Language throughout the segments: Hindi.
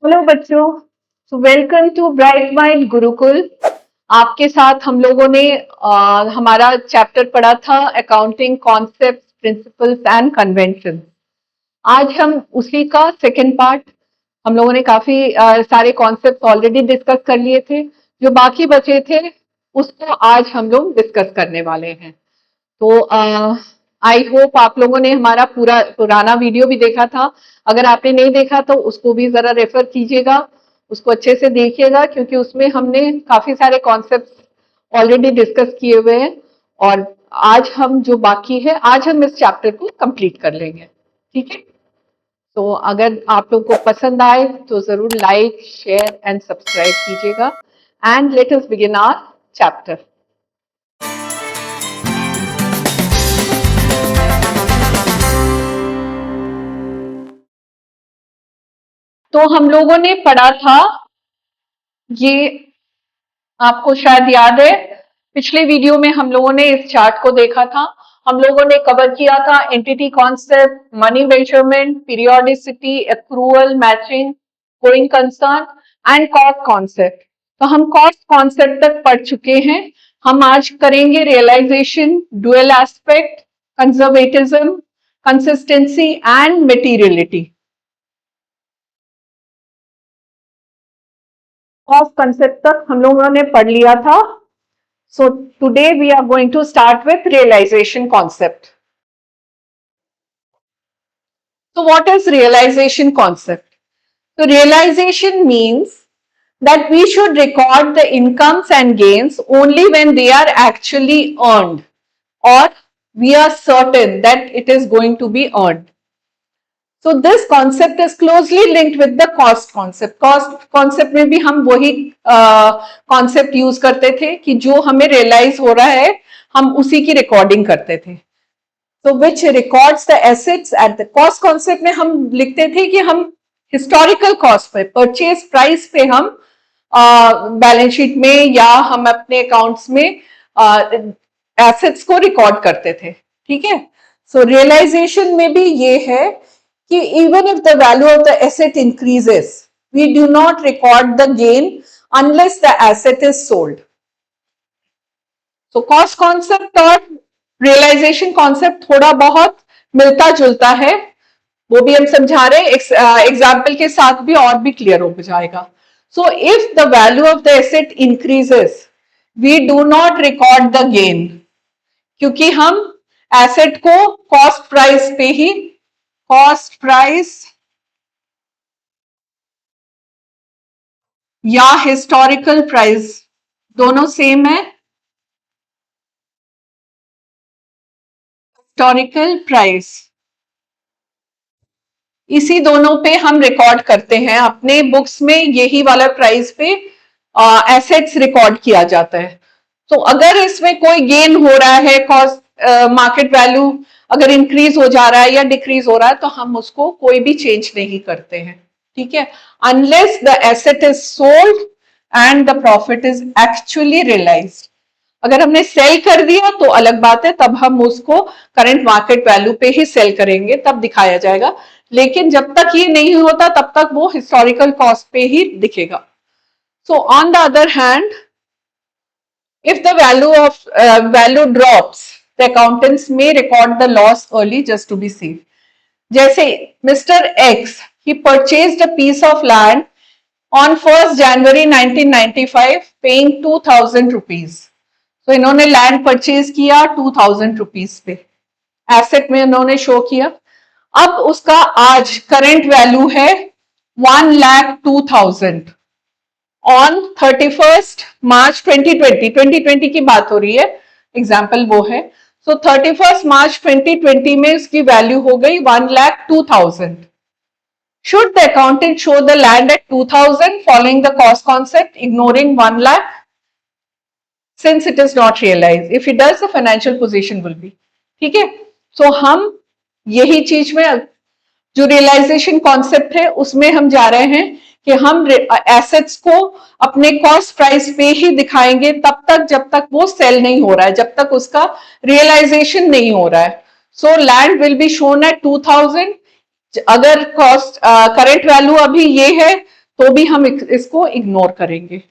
हेलो बच्चों, welcome to Bright Mind Gurukul. आपके साथ हम लोगों ने हमारा चैप्टर पढ़ा था accounting concept, principles and convention. आज हम उसी का सेकंड पार्ट, हम लोगों ने काफी सारे कॉन्सेप्ट ऑलरेडी डिस्कस कर लिए थे। जो बाकी बचे थे उसको आज हम लोग डिस्कस करने वाले हैं। तो आई होप आप लोगों ने हमारा पूरा पुराना वीडियो भी देखा था। अगर आपने नहीं देखा तो उसको भी जरा रेफर कीजिएगा, उसको अच्छे से देखिएगा, क्योंकि उसमें हमने काफी सारे कॉन्सेप्ट ऑलरेडी डिस्कस किए हुए हैं। और आज हम जो बाकी है, आज हम इस चैप्टर को कंप्लीट कर लेंगे। ठीक है, तो अगर आप लोग को पसंद आए तो जरूर लाइक, शेयर एंड सब्सक्राइब कीजिएगा। And let us begin our chapter. तो हम लोगों ने पढ़ा था, ये आपको शायद याद है, पिछले वीडियो में हम लोगों ने इस चार्ट को देखा था। हम लोगों ने कवर किया था entity concept, money measurement, periodicity, accrual, matching, going concern and cost concept. तो हम कॉस्ट कॉन्सेप्ट तक पढ़ चुके हैं। हम आज करेंगे realisation, dual aspect, conservatism, consistency and materiality. Of concept तक हम लोगों ने पढ़ लिया था। So today we are going to start with realisation concept. So what is realization concept? So realization means that we should record the incomes and gains only when they are actually earned, or we are certain that it is going to be earned. So this concept is closely linked with the cost concept. Cost concept में भी हम वही concept use करते थे कि जो हमें realize हो रहा है हम उसी की recording करते थे। So which records the assets at the cost concept में हम लिखते थे कि हम historical cost पे, purchase price पे हम बैलेंस शीट में या हम अपने अकाउंट्स में एसेट्स को रिकॉर्ड करते थे। ठीक है, सो रियलाइजेशन में भी ये है कि even if the value of the asset increases, we do not record the gain unless the asset is sold. So cost concept और रियलाइजेशन कॉन्सेप्ट थोड़ा बहुत मिलता जुलता है, वो भी हम समझा रहे हैं। एग्जाम्पल के साथ भी और भी क्लियर हो जाएगा। So if the value of the asset increases, we do not record the gain, क्योंकि हम एसेट को कॉस्ट प्राइस पे ही, कॉस्ट प्राइस या हिस्टोरिकल प्राइस दोनों सेम है, हिस्टोरिकल प्राइस, इसी दोनों पे हम रिकॉर्ड करते हैं। अपने बुक्स में यही वाला प्राइस पे एसेट्स रिकॉर्ड किया जाता है। तो अगर इसमें कोई गेन हो रहा है, कॉस्ट मार्केट वैल्यू अगर इंक्रीज हो जा रहा है या डिक्रीज हो रहा है, तो हम उसको कोई भी चेंज नहीं करते हैं। ठीक है, unless the asset is sold and the profit is actually realised. अगर हमने सेल कर दिया तो अलग बात है, तब हम उसको करंट मार्केट वैल्यू पे ही सेल करेंगे, तब दिखाया जाएगा। लेकिन जब तक ये नहीं होता तब तक वो हिस्टोरिकल कॉस्ट पे ही दिखेगा। So on the other hand, if the value drops, the accountants may record the loss early just to be safe. जैसे mister x, he purchased a piece of land on 1st January 1995 paying 2000 rupees. तो इन्होंने लैंड परचेज किया 2000 रुपीज पे, एसेट में उन्होंने शो किया। अब उसका आज करंट वैल्यू है 1,02,000 ऑन 31st मार्च 2020 की बात हो रही है, एग्जाम्पल वो है। सो 31st मार्च 2020 में उसकी वैल्यू हो गई 1,02,000। Should the accountant show the land at 2,000 following the cost concept, ignoring 1 lakh, since it is not realized? If he does, the financial position will be, ठीक है। सो हम यही चीज में जो रियलाइजेशन कॉन्सेप्ट है उसमें हम जा रहे हैं कि हम एसेट्स को अपने कॉस्ट प्राइस पे ही दिखाएंगे तब तक जब तक वो सेल नहीं हो रहा है, जब तक उसका रियलाइजेशन नहीं हो रहा है। So land will be shown at 2000। अगर कॉस्ट करंट वैल्यू अभी ये है तो भी हम इसको इग्नोर करेंगे।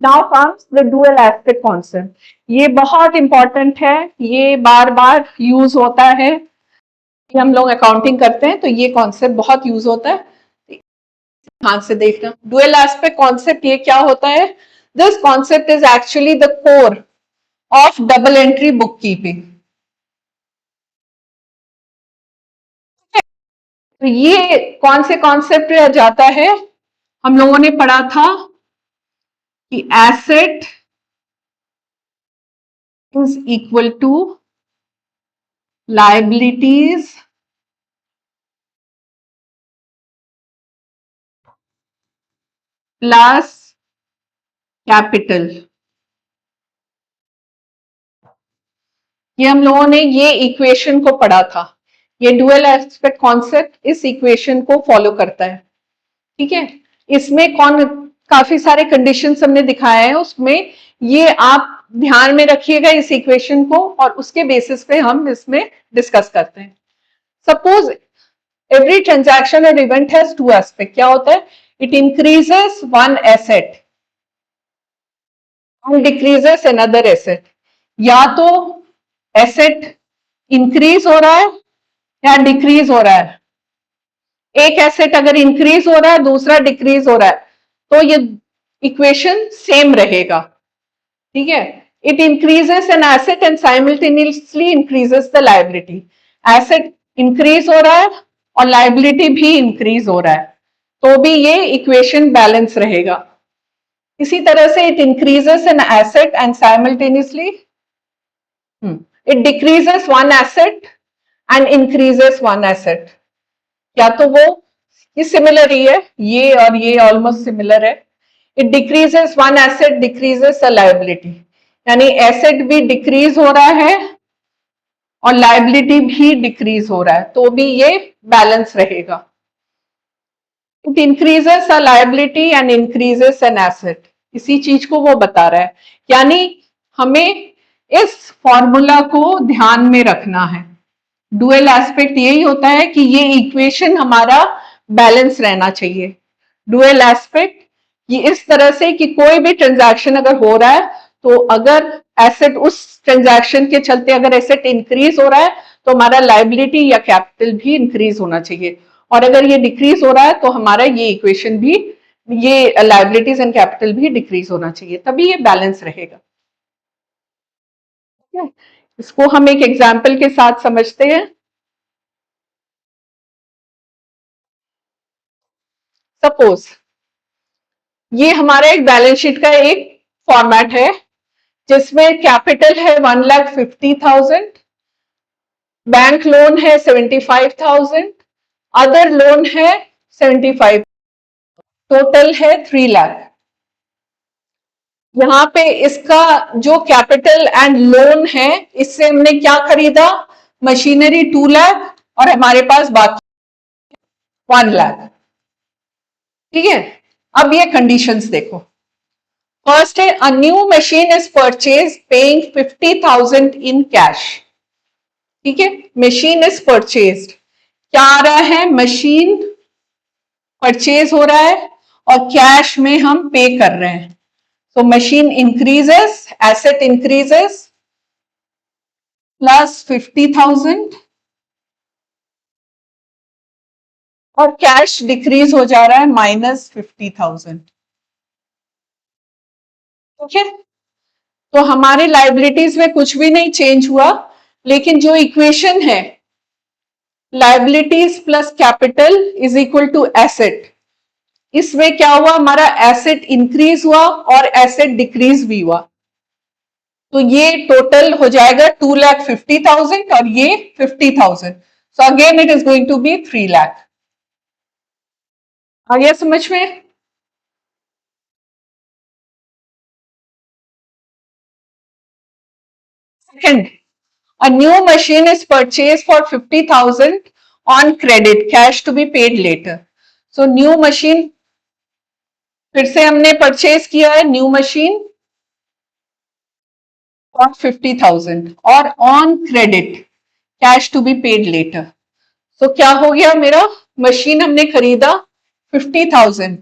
Now comes the dual aspect concept. ये बहुत इंपॉर्टेंट है, ये बार बार यूज होता है कि हम लोग अकाउंटिंग करते हैं तो ये कॉन्सेप्ट बहुत यूज होता है, ध्यान से देखना। डुअल एस्पेक्ट कॉन्सेप्ट ये क्या होता है? This concept is actually the core of double entry book keeping. तो ये कौन से कॉन्सेप्ट में जाता है? हम लोगों ने पढ़ा था कि asset is equal to liabilities plus capital. ये हम लोगों ने ये इक्वेशन को पढ़ा था। ये डुअल एस्पेक्ट कॉन्सेप्ट इस इक्वेशन को फॉलो करता है, ठीक है। इसमें कौन काफी सारे कंडीशंस हमने दिखाए हैं, उसमें ये आप ध्यान में रखिएगा इस इक्वेशन को, और उसके बेसिस पे हम इसमें डिस्कस करते हैं। सपोज एवरी ट्रांजैक्शन और इवेंट हैज टू एस्पेक्ट। क्या होता है? It increases one asset and decreases another asset. या तो एसेट इंक्रीज हो रहा है या डिक्रीज हो रहा है। एक एसेट अगर इंक्रीज हो रहा है, दूसरा डिक्रीज हो रहा है, तो ये इक्वेशन सेम रहेगा, ठीक है। It increases an asset and simultaneously increases the liability. Asset increase हो रहा है और लायबिलिटी भी इंक्रीज हो रहा है, तो भी ये इक्वेशन बैलेंस रहेगा। इसी तरह से it increases an asset and simultaneously it decreases one asset and increases one asset. या तो वो ये सिमिलर ही है, ये और ये ऑलमोस्ट सिमिलर है। It decreases one asset decreases a liability, यानी एसेट भी डिक्रीज हो रहा है और लायबिलिटी भी डिक्रीज हो रहा है, तो भी ये बैलेंस रहेगा। It increases a liability and increases an asset. इसी चीज को वो बता रहा है, यानी हमें इस फॉर्मूला को ध्यान में रखना है। डुअल एस्पेक्ट यही होता है कि ये इक्वेशन हमारा बैलेंस रहना चाहिए। डुअल एस्पेक्ट ये इस तरह से कि कोई भी ट्रांजैक्शन अगर हो रहा है, तो अगर एसेट उस ट्रांजैक्शन के चलते अगर एसेट इंक्रीज हो रहा है, तो हमारा लायबिलिटी या कैपिटल भी इंक्रीज होना चाहिए, और अगर ये डिक्रीज हो रहा है तो हमारा ये इक्वेशन भी, ये लायबिलिटीज एंड कैपिटल भी डिक्रीज होना चाहिए, तभी ये बैलेंस रहेगा। इसको हम एक एग्जाम्पल के साथ समझते हैं। सपोज ये हमारा एक बैलेंस शीट का एक फॉर्मेट है, जिसमें कैपिटल है 1,50,000, बैंक लोन है 75,000, अदर लोन है 75, टोटल है 3 लाख। यहाँ पे इसका जो कैपिटल एंड लोन है, इससे हमने क्या खरीदा? मशीनरी 2 लाख, और हमारे पास बाकी 1 लाख, ठीक है। अब ये कंडीशंस देखो। फर्स्ट है, a new machine is purchase paying 50,000 in cash, ठीक है। मशीन इज परचेज, क्या आ रहा है? मशीन परचेज हो रहा है और कैश में हम पे कर रहे हैं। So machine increases, asset increases plus 50,000 और कैश डिक्रीज हो जा रहा है -50,000, ठीक है। तो हमारे लाइबिलिटीज में कुछ भी नहीं चेंज हुआ, लेकिन जो इक्वेशन है liabilities plus capital is equal to asset, इसमें क्या हुआ? हमारा एसेट इंक्रीज हुआ और एसेट डिक्रीज भी हुआ, तो ये टोटल हो जाएगा 2,50,000 और ये 50,000। So again it is going to be 3 lakh. आ गया समझ में? Second, a new machine is purchased for 50,000 on credit, cash to be paid later. So new machine फिर से हमने परचेज किया है, न्यू मशीन फॉर 50,000 और on credit, cash to be paid later. तो क्या हो गया मेरा, मशीन हमने खरीदा 50,000,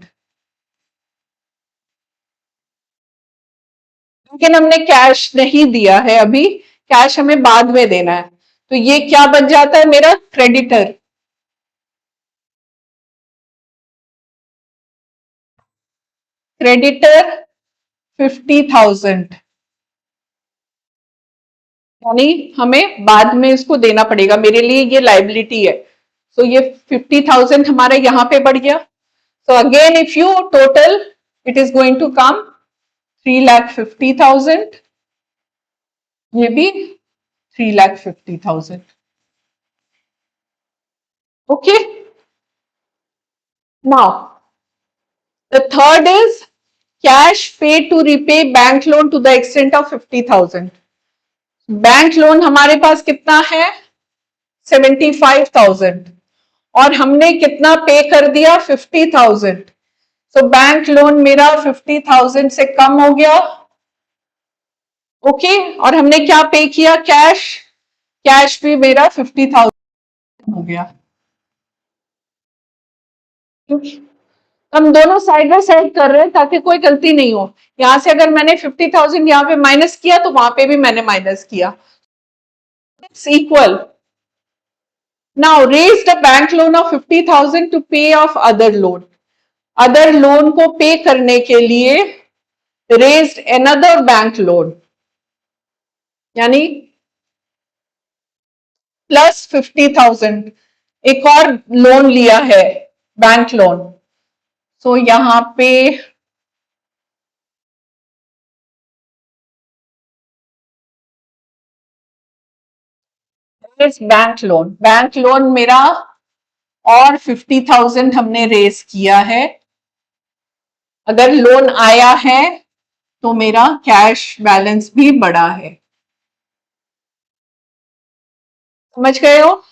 लेकिन हमने कैश नहीं दिया है अभी, कैश हमें बाद में देना है, तो ये क्या बन जाता है मेरा, क्रेडिटर। क्रेडिटर 50,000, यानी हमें बाद में इसको देना पड़ेगा, मेरे लिए ये लाइबिलिटी है। तो ये 50,000 हमारा यहाँ पे बढ़ गया। So again, if you total, it is going to come 3,50,000. ये भी 3,50,000. Okay. Now, the third is cash paid to repay bank loan to the extent of 50,000. Bank loan हमारे पास कितना है, 75,000, और हमने कितना पे कर दिया, 50,000। तो बैंक लोन मेरा 50,000 से कम हो गया। ओके, और हमने क्या पे किया, कैश, कैश भी मेरा 50,000 हो गया। हम दोनों साइड बाय साइड कर रहे हैं ताकि कोई गलती नहीं हो। यहां से अगर मैंने 50,000 यहाँ पे माइनस किया तो वहां पे भी मैंने माइनस किया, it's equal. Now raise the bank loan of 50,000 to pay off other loan. Other loan को पे करने के लिए रेज्ड अनदर बैंक लोन, यानी प्लस 50,000 एक और लोन लिया है, बैंक लोन। सो यहां पे बैंक लोन मेरा और 50,000 हमने रेज किया है। अगर लोन आया है तो मेरा कैश बैलेंस भी बढ़ा है। समझ गए हो?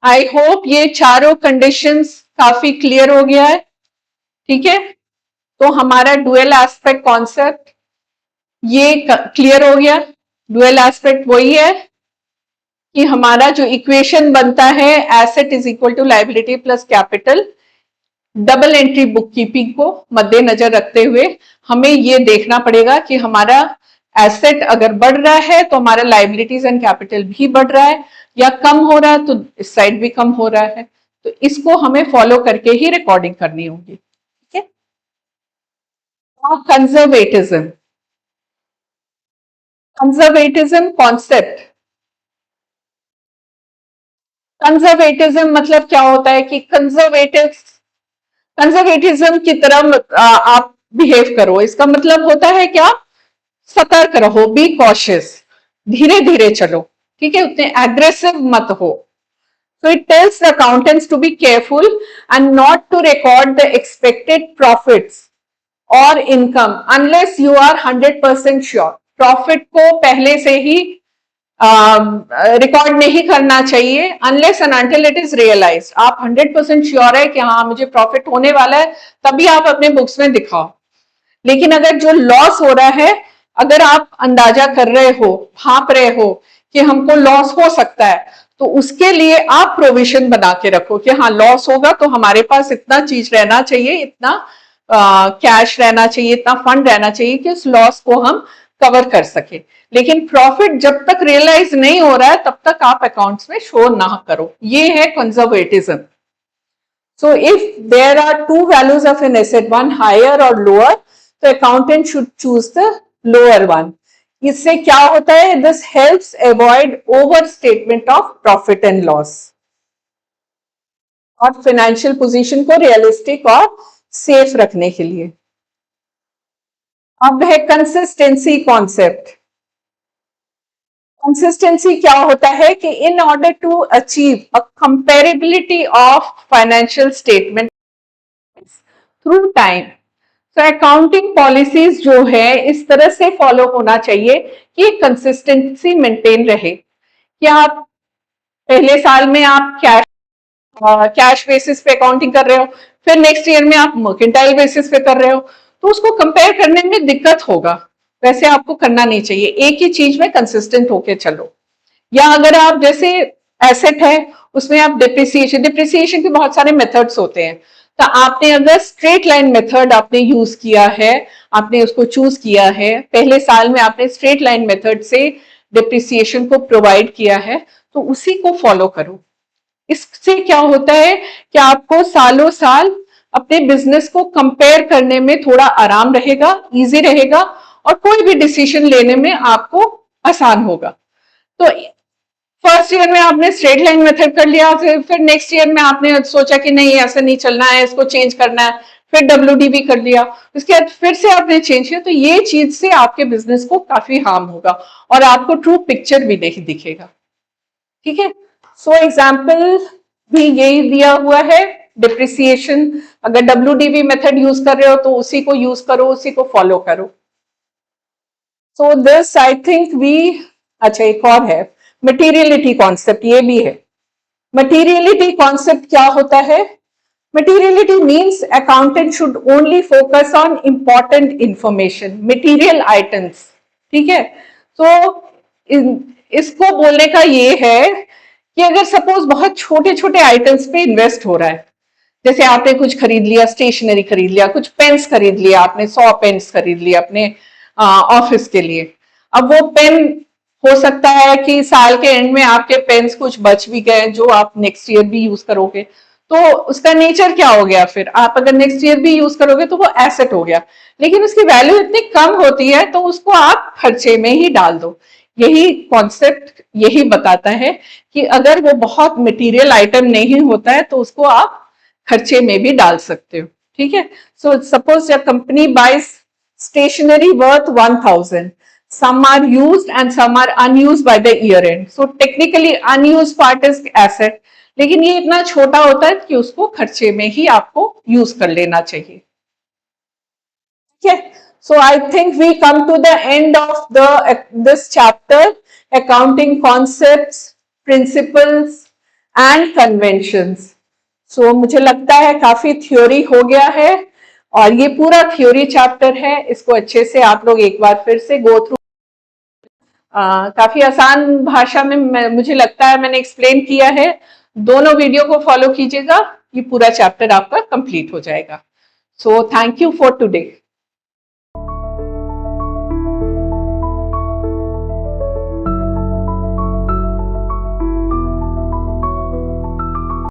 आई होप ये चारों कंडीशंस काफी क्लियर हो गया है। ठीक है, तो हमारा डुअल एस्पेक्ट कॉन्सेप्ट ये क्लियर हो गया। डुअल एस्पेक्ट वही है कि हमारा जो इक्वेशन बनता है, asset is equal to liability plus capital, double entry book keeping को मद्देनजर रखते हुए हमें ये देखना पड़ेगा कि हमारा एसेट अगर बढ़ रहा है तो हमारा लाइबिलिटीज एंड कैपिटल भी बढ़ रहा है, या कम हो रहा है तो इस साइड भी कम हो रहा है। तो इसको हमें फॉलो करके ही रिकॉर्डिंग करनी होगी। ठीक है, कंजर्वेटिज्म, कंजर्वेटिज्म कॉन्सेप्ट। कंजर्वेटिज्म मतलब क्या होता है कि कंजर्वेटिज्म की तरह आप बिहेव करो। इसका मतलब होता है क्या, सतर्क रहो, बी कॉशियस, धीरे धीरे चलो। ठीक है, उतने एग्रेसिव मत हो। So it tells the accountants to be careful and not to record the expected profits or income unless you are 100% sure. Profit को पहले से ही रिकॉर्ड नहीं करना चाहिए unless and until it is realised. आप 100% श्योर है कि हाँ मुझे प्रॉफिट होने वाला है, तभी आप अपने बुक्स में दिखाओ। लेकिन अगर जो लॉस हो रहा है, अगर आप अंदाजा कर रहे हो, भाप रहे हो कि हमको लॉस हो सकता है, तो उसके लिए आप प्रोविजन बना के रखो कि हाँ लॉस होगा तो हमारे पास इतना चीज रहना चाहिए, इतना कैश रहना चाहिए, इतना फंड रहना चाहिए कि उस लॉस को हम कवर कर सके। लेकिन प्रॉफिट जब तक रियलाइज नहीं हो रहा है तब तक आप अकाउंट्स में शो ना करो। ये है conservatism. So if there are two values of an asset, one higher or lower, the accountant should choose the lower one. इससे क्या होता है, this helps avoid overstatement of profit and loss और फाइनेंशियल पोजीशन को रियलिस्टिक और सेफ रखने के लिए। अब है कंसिस्टेंसी कॉन्सेप्ट। कंसिस्टेंसी क्या होता है कि in order to achieve a comparability of financial statement through time, तो अकाउंटिंग पॉलिसीज जो है इस तरह से फॉलो होना चाहिए कि कंसिस्टेंसी मेंटेन रहे। कि आप पहले साल में आप कैश बेसिस पे अकाउंटिंग कर रहे हो, फिर नेक्स्ट ईयर में आप मर्केंटाइल बेसिस पे कर रहे हो, तो उसको कंपेयर करने में दिक्कत होगा। वैसे आपको करना नहीं चाहिए, एक ही चीज में कंसिस्टेंट होके चलो। या अगर आप जैसे एसेट है उसमें आप डिप्रिसिएशन के बहुत सारे मेथड्स होते हैं। तो आपने अगर स्ट्रेट लाइन मेथड आपने यूज किया है, आपने उसको चूज किया है, पहले साल में आपने स्ट्रेट लाइन मेथड से डिप्रिसिएशन को प्रोवाइड किया है, तो उसी को फॉलो करो। इससे क्या होता है कि आपको सालों साल अपने बिजनेस को कंपेयर करने में थोड़ा आराम रहेगा, इजी रहेगा, और कोई भी डिसीजन लेने में आपको आसान होगा। तो फर्स्ट ईयर में आपने स्ट्रेट लाइन मेथड कर लिया, फिर नेक्स्ट ईयर में आपने सोचा कि नहीं ऐसा नहीं चलना है, इसको चेंज करना है, फिर WDV कर लिया, उसके बाद फिर से आपने चेंज किया, तो ये चीज से आपके बिजनेस को काफी हार्म होगा और आपको ट्रू पिक्चर भी दिखेगा। ठीक है, सो एग्जाम्पल भी यही दिया हुआ है, डिप्रिसिएशन। अगर WDV मेथड यूज कर रहे हो तो उसी को यूज करो, उसी को फॉलो करो। So this I think we, अच्छा एक और है मटीरियलिटी कॉन्सेप्ट, ये भी है। मटीरियलिटी कॉन्सेप्ट क्या होता है? Materiality means accountant should only focus on important information, material items. ठीक है, तो इसको बोलने का ये है कि अगर सपोज बहुत छोटे छोटे आइटम्स पे इन्वेस्ट हो रहा है, जैसे आपने कुछ खरीद लिया, स्टेशनरी खरीद लिया, कुछ पेन्स खरीद लिया, आपने 100 पेन्स खरीद लिया अपने ऑफिस के लिए। अब वो पेन हो सकता है कि साल के एंड में आपके पेन्स कुछ बच भी गए जो आप नेक्स्ट ईयर भी यूज करोगे, तो उसका नेचर क्या हो गया? फिर आप अगर नेक्स्ट ईयर भी यूज करोगे तो वो एसेट हो गया, लेकिन उसकी वैल्यू इतनी कम होती है तो उसको आप खर्चे में ही डाल दो। यही कॉन्सेप्ट यही बताता है कि अगर वो बहुत मटेरियल आइटम नहीं होता है तो उसको आप खर्चे में भी डाल सकते हो। ठीक है, so suppose your company buys stationery worth 1000, some are used and some are unused by the year end, so technically unused part is asset, लेकिन ये इतना छोटा होता है कि उसको खर्चे में ही आपको यूज कर लेना चाहिए। ठीक है, so I think we come to the end of this chapter, accounting concepts, principles and conventions। so मुझे लगता है काफी थ्योरी हो गया है और ये पूरा थ्योरी चैप्टर है, इसको अच्छे से आप लोग एक बार फिर से गो थ्रू, काफी आसान भाषा में मुझे लगता है मैंने एक्सप्लेन किया है। दोनों वीडियो को फॉलो कीजिएगा, ये पूरा चैप्टर आपका कंप्लीट हो जाएगा। So thank you for today.